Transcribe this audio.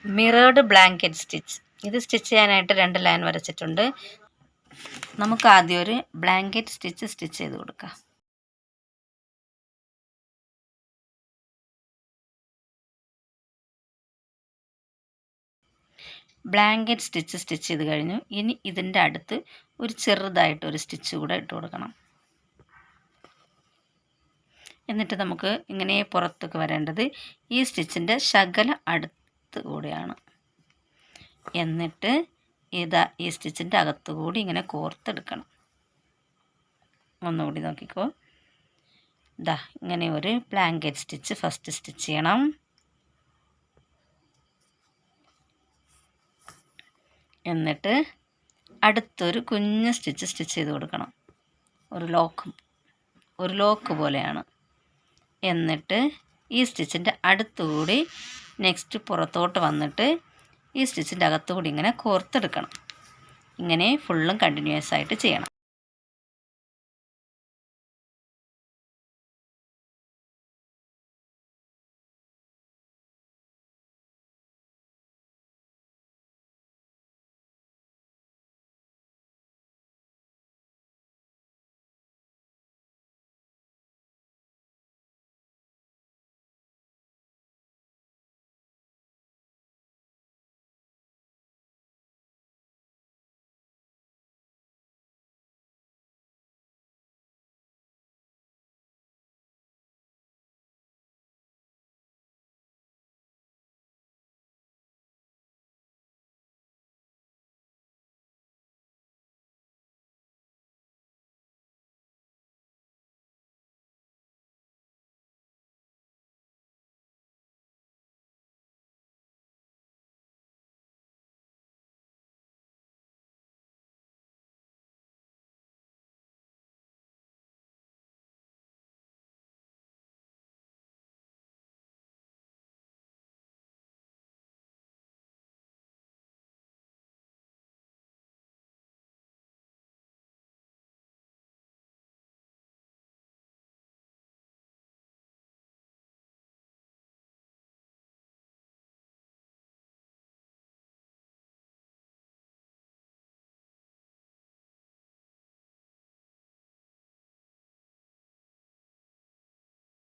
മിറേർഡ് blanket stitch. ഇത് stitch ചെയ്യാനായിട്ട് 2 line വരച്ചിട്ടുണ്ട്. നമുക്ക് ആദ്യം ഒരു ബ്ലാങ്കറ്റ് സ്റ്റിച്ച് ചെയ്ത് കൊടുക്കാം. ബ്ലാങ്കറ്റ് സ്റ്റിച്ച് ചെയ്ത് കഴിഞ്ഞു. ഇനി ഇതിൻ്റെ അടുത്ത് ഒരു ചെറുതായിട്ടൊരു സ്റ്റിച്ച് കൂടെ ഇട്ട് കൊടുക്കണം. എന്നിട്ട് നമുക്ക് ഇങ്ങനെ പുറത്തേക്ക് വരേണ്ടത് ഈ സ്റ്റിച്ചിൻ്റെ ശകല അടുത്ത് കൂടിയാണ്. എന്നിട്ട് ഈ സ്റ്റിച്ചിൻ്റെ അകത്തുകൂടി ഇങ്ങനെ കോർത്തെടുക്കണം. ഒന്നുകൂടി നോക്കിക്കോ. ഇങ്ങനെ ഒരു ബ്ലാങ്കറ്റ് സ്റ്റിച്ച് ഫസ്റ്റ് സ്റ്റിച്ച് ചെയ്യണം. എന്നിട്ട് അടുത്തൊരു കുഞ്ഞ് സ്റ്റിച്ച് ചെയ്ത് കൊടുക്കണം. ഒരു ലോക്ക് പോലെയാണ്. എന്നിട്ട് ഈ സ്റ്റിച്ചിൻ്റെ അടുത്തുകൂടി നെക്സ്റ്റ് പുറത്തോട്ട് വന്നിട്ട് ഈ സ്റ്റിച്ചിൻ്റെ അകത്തുകൂടി ഇങ്ങനെ കോർത്തെടുക്കണം. ഇങ്ങനെ ഫുള്ളും കണ്ടിന്യൂസ് ആയിട്ട് ചെയ്യണം.